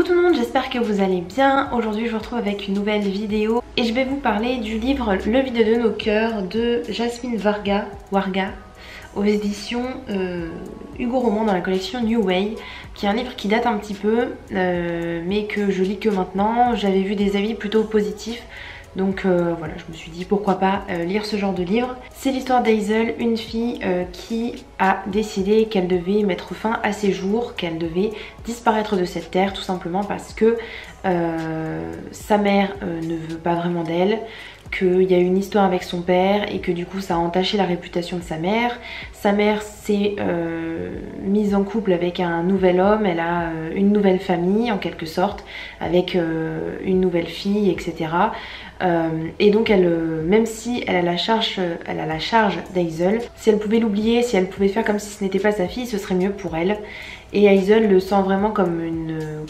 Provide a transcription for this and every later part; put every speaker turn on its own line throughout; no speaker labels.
tout le monde, j'espère que vous allez bien. Aujourd'hui je vous retrouve avec une nouvelle vidéo et je vais vous parler du livre Le vide de nos cœurs de Jasmine Warga aux éditions Hugo Roman dans la collection New Way, qui est un livre qui date un petit peu mais que je lis que maintenant. J'avais vu des avis plutôt positifs. Donc voilà, je me suis dit pourquoi pas lire ce genre de livre. C'est l'histoire d'Hazel, une fille qui a décidé qu'elle devait mettre fin à ses jours, qu'elle devait disparaître de cette terre tout simplement parce que sa mère ne veut pas vraiment d'elle, qu'il y a eu une histoire avec son père et que du coup ça a entaché la réputation de sa mère. Sa mère s'est mise en couple avec un nouvel homme, elle a une nouvelle famille en quelque sorte, avec une nouvelle fille, etc. Et donc elle, même si elle a la charge d'Hazel, si elle pouvait l'oublier, si elle pouvait faire comme si ce n'était pas sa fille, ce serait mieux pour elle. Et Hazel le sent vraiment comme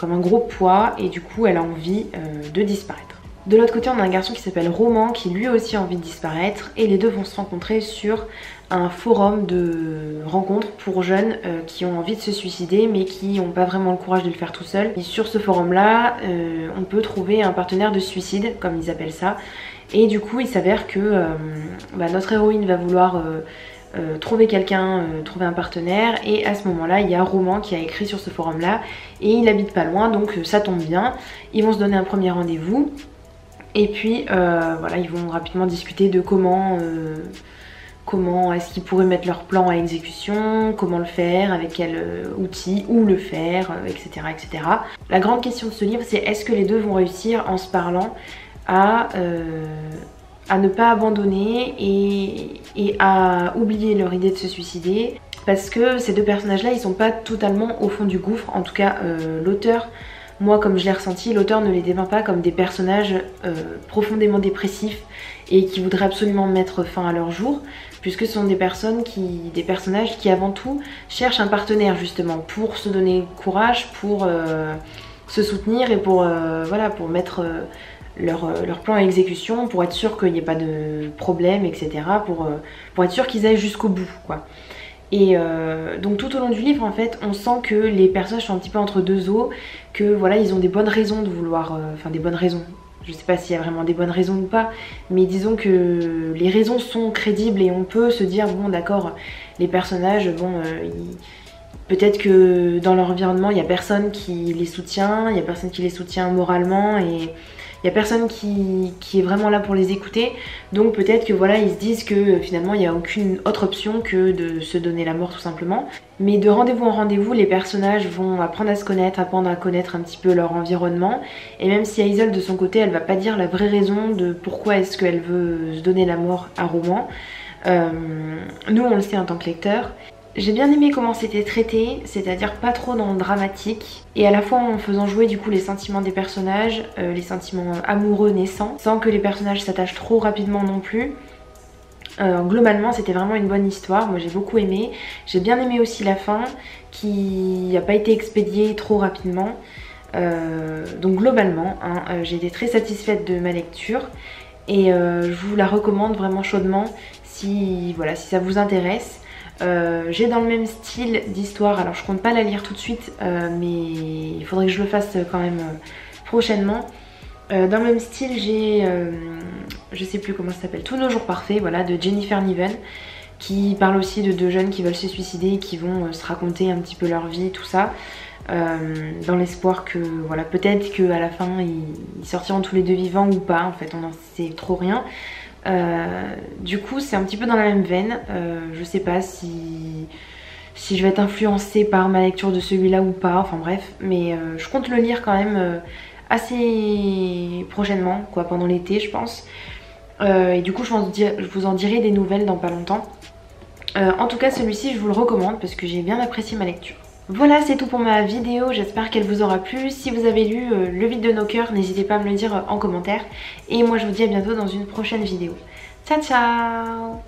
un gros poids et du coup elle a envie de disparaître. De l'autre côté, on a un garçon qui s'appelle Roman qui lui aussi a envie de disparaître et les deux vont se rencontrer sur un forum de rencontres pour jeunes qui ont envie de se suicider mais qui n'ont pas vraiment le courage de le faire tout seul. Et sur ce forum là, on peut trouver un partenaire de suicide comme ils appellent ça, et du coup il s'avère que notre héroïne va vouloir trouver quelqu'un, trouver un partenaire, et à ce moment là il y a Roman qui a écrit sur ce forum là et il habite pas loin, donc ça tombe bien, ils vont se donner un premier rendez-vous. Et puis voilà, ils vont rapidement discuter de comment est-ce qu'ils pourraient mettre leur plan à exécution, comment le faire, avec quel outil, où le faire, etc., etc. La grande question de ce livre, c'est est-ce que les deux vont réussir en se parlant à ne pas abandonner et à oublier leur idée de se suicider, parce que ces deux personnages-là, ils sont pas totalement au fond du gouffre. En tout cas, l'auteur, moi comme je l'ai ressenti, l'auteur ne les dépeint pas comme des personnages profondément dépressifs et qui voudraient absolument mettre fin à leur jour, puisque ce sont des personnages qui avant tout cherchent un partenaire justement pour se donner courage, pour se soutenir et pour mettre leur plan à exécution, pour être sûr qu'il n'y ait pas de problème, etc. Pour être sûr qu'ils aillent jusqu'au bout, quoi. Et donc tout au long du livre en fait on sent que les personnages sont un petit peu entre deux eaux, que voilà ils ont des bonnes raisons de vouloir, des bonnes raisons, je sais pas s'il y a vraiment des bonnes raisons ou pas, mais disons que les raisons sont crédibles et on peut se dire bon d'accord, les personnages peut-être que dans leur environnement il y a personne qui les soutient, il y a personne qui les soutient moralement et il n'y a personne qui est vraiment là pour les écouter, donc peut-être que voilà ils se disent que finalement il n'y a aucune autre option que de se donner la mort tout simplement. Mais de rendez-vous en rendez-vous, les personnages vont apprendre à se connaître, apprendre à connaître un petit peu leur environnement, et même si Hazel de son côté elle va pas dire la vraie raison de pourquoi est-ce qu'elle veut se donner la mort à Roman, nous on le sait en tant que lecteur. J'ai bien aimé comment c'était traité, c'est-à-dire pas trop dans le dramatique, et à la fois en faisant jouer du coup les sentiments des personnages, les sentiments amoureux naissants, sans que les personnages s'attachent trop rapidement non plus. Globalement c'était vraiment une bonne histoire, moi j'ai beaucoup aimé. J'ai bien aimé aussi la fin qui n'a pas été expédiée trop rapidement. Donc globalement j'ai été très satisfaite de ma lecture et je vous la recommande vraiment chaudement si ça vous intéresse. J'ai dans le même style d'histoire, alors je compte pas la lire tout de suite mais il faudrait que je le fasse quand même prochainement. Dans le même style j'ai, je sais plus comment ça s'appelle, Tous nos jours parfaits, voilà, de Jennifer Niven, qui parle aussi de deux jeunes qui veulent se suicider et qui vont se raconter un petit peu leur vie, tout ça, dans l'espoir que voilà, peut-être qu'à la fin ils sortiront tous les deux vivants ou pas, en fait on n'en sait trop rien. Du coup c'est un petit peu dans la même veine, je sais pas si je vais être influencée par ma lecture de celui-là ou pas, enfin bref, mais je compte le lire quand même assez prochainement, quoi, pendant l'été je pense, et du coup je vous en dirai des nouvelles dans pas longtemps. En tout cas celui-ci je vous le recommande parce que j'ai bien apprécié ma lecture. Voilà, c'est tout pour ma vidéo, j'espère qu'elle vous aura plu. Si vous avez lu Le vide de nos cœurs, n'hésitez pas à me le dire en commentaire. Et moi je vous dis à bientôt dans une prochaine vidéo. Ciao ciao!